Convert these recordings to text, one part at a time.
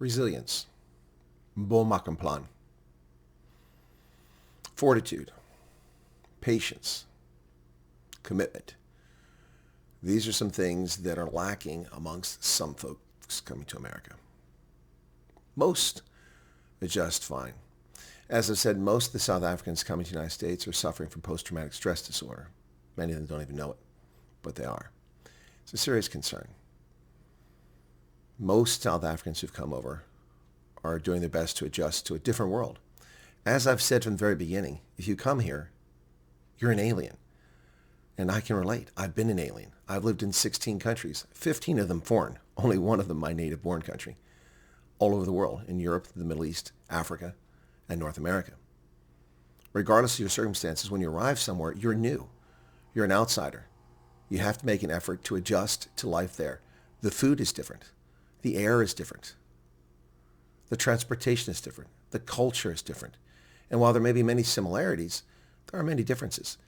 Resilience. Plan. Fortitude. Patience. Commitment. These are some things that are lacking amongst some folks coming to America. Most adjust fine. As I've said, most of the South Africans coming to the United States are suffering from post-traumatic stress disorder. Many of them don't even know it, but they are. It's a serious concern. Most South Africans who've come over are doing their best to adjust to a different world. As I've said from the very beginning, if you come here, you're an alien. And I can relate. I've been an alien. I've lived in 16 countries, 15 of them foreign, only one of them my native-born country, all over the world, in Europe, the Middle East, Africa, and North America. Regardless of your circumstances, when you arrive somewhere, you're new. You're an outsider. You have to make an effort to adjust to life there. The food is different. The air is different. The transportation is different. The culture is different. And while there may be many similarities, there are many differences.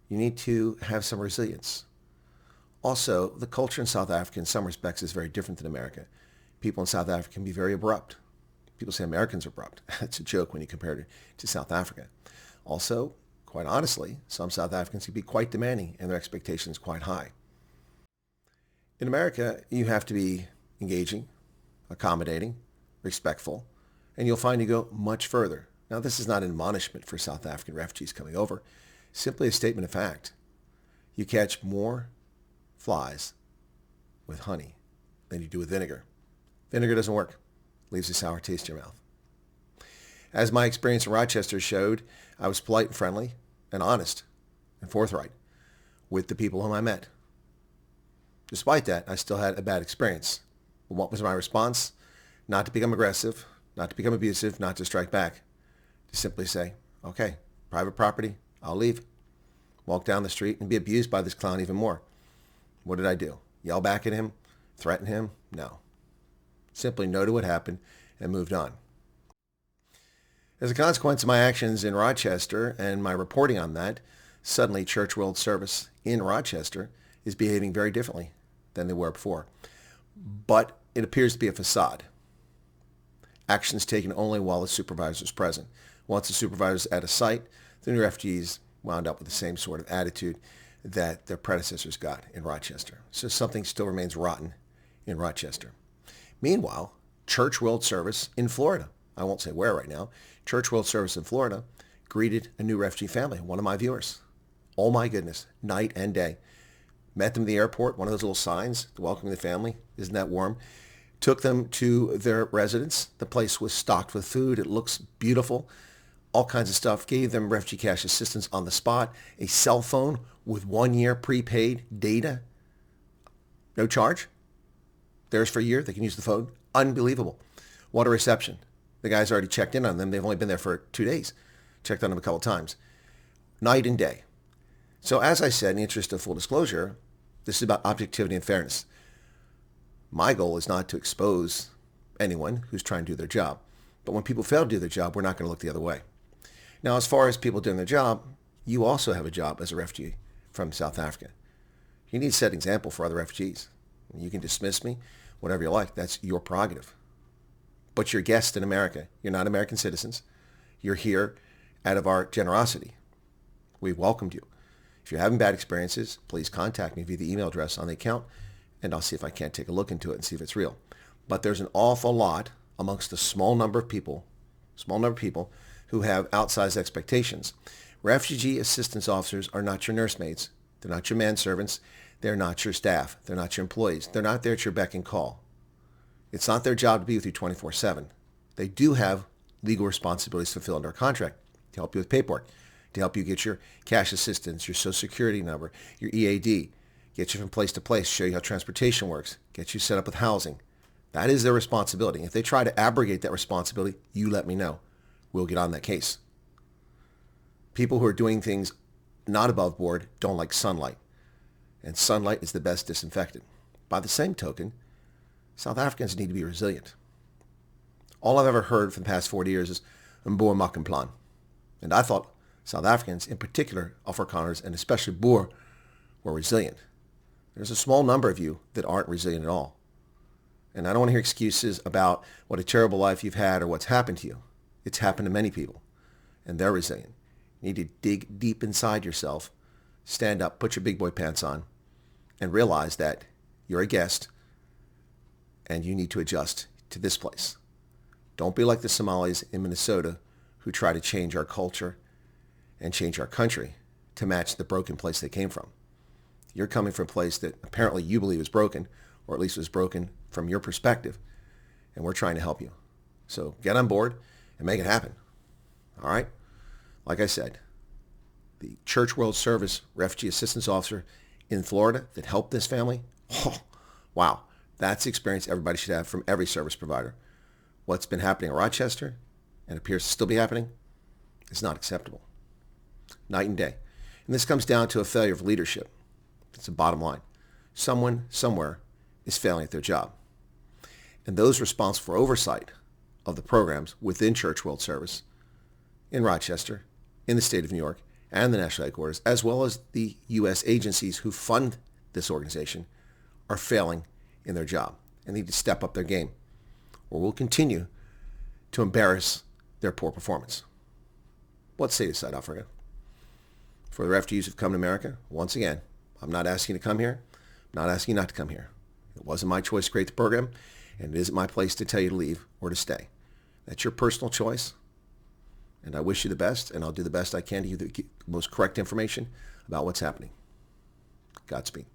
You need to have some resilience. Also, the culture in South Africa in some respects is very different than America. People in South Africa can be very abrupt. People say Americans are abrupt. It's a joke when you compare it to South Africa. Also, quite honestly, some South Africans can be quite demanding and their expectations quite high. In America, you have to be engaging, accommodating, respectful, and you'll find you go much further. Now, this is not an admonishment for South African refugees coming over, simply a statement of fact. You catch more flies with honey than you do with vinegar. Vinegar doesn't work. Leaves a sour taste in your mouth. As my experience in Rochester showed, I was polite and friendly and honest and forthright with the people whom I met. Despite that, I still had a bad experience. What was my response? Not to become aggressive, not to become abusive, not to strike back. To simply say, okay, private property, I'll leave. Walk down the street and be abused by this clown even more. What did I do? Yell back at him? Threaten him? No. Simply noted what happened and moved on. As a consequence of my actions in Rochester and my reporting on that, suddenly Church World Service in Rochester is behaving very differently than they were before. But it appears to be a facade. Actions taken only while the supervisor is present. Once the supervisor is at a site, the new refugees wound up with the same sort of attitude that their predecessors got in Rochester. So something still remains rotten in Rochester. Meanwhile, Church World Service in Florida, I won't say where right now, Church World Service in Florida greeted a new refugee family, one of my viewers. Oh my goodness, night and day. Met them at the airport, one of those little signs, welcoming the family, isn't that warm? Took them to their residence. The place was stocked with food. It looks beautiful. All kinds of stuff. Gave them refugee cash assistance on the spot. A cell phone with 1 year prepaid data. No charge. Theirs for a year. They can use the phone. Unbelievable. What a reception. The guys already checked in on them. They've only been there for 2 days. Checked on them a couple times. Night and day. So as I said, in the interest of full disclosure, this is about objectivity and fairness. My goal is not to expose anyone who's trying to do their job. But when people fail to do their job, we're not going to look the other way. Now, as far as people doing their job, you also have a job as a refugee from South Africa. You need to set an example for other refugees. You can dismiss me, whatever you like. That's your prerogative. But you're guests in America. You're not American citizens. You're here out of our generosity. We've welcomed you. If you're having bad experiences, please contact me via the email address on the account, and I'll see if I can't take a look into it and see if it's real. But there's an awful lot amongst a small number of people who have outsized expectations. Refugee assistance officers are not your nursemaids. They're not your manservants. They're not your staff. They're not your employees. They're not there at your beck and call. It's not their job to be with you 24/7. They do have legal responsibilities to fulfill under a contract, to help you with paperwork, to help you get your cash assistance, your social security number, your EAD, get you from place to place, show you how transportation works, get you set up with housing. That is their responsibility. If they try to abrogate that responsibility, you let me know. We'll get on that case. People who are doing things not above board don't like sunlight. And sunlight is the best disinfectant. By the same token, South Africans need to be resilient. All I've ever heard for the past 40 years is Boer maak 'n plan. And I thought South Africans, in particular Afrikaners, and especially Boer, were resilient. There's a small number of you that aren't resilient at all. And I don't want to hear excuses about what a terrible life you've had or what's happened to you. It's happened to many people, and they're resilient. You need to dig deep inside yourself, stand up, put your big boy pants on, and realize that you're a guest and you need to adjust to this place. Don't be like the Somalis in Minnesota who try to change our culture and change our country to match the broken place they came from. You're coming from a place that apparently you believe is broken, or at least was broken from your perspective, and we're trying to help you. So get on board and make it happen. All right? Like I said, the Church World Service Refugee Assistance Officer in Florida that helped this family, oh, wow, that's the experience everybody should have from every service provider. What's been happening in Rochester and appears to still be happening is not acceptable. Night and day. And this comes down to a failure of leadership. It's the bottom line. Someone, somewhere, is failing at their job. And those responsible for oversight of the programs within Church World Service in Rochester, in the state of New York, and the national headquarters, as well as the U.S. agencies who fund this organization, are failing in their job and need to step up their game, or will continue to embarrass their poor performance. What say to South Africa? For the refugees who've come to America, once again, I'm not asking you to come here. I'm not asking you not to come here. It wasn't my choice to create the program, and it isn't my place to tell you to leave or to stay. That's your personal choice, and I wish you the best, and I'll do the best I can to give you the most correct information about what's happening. Godspeed.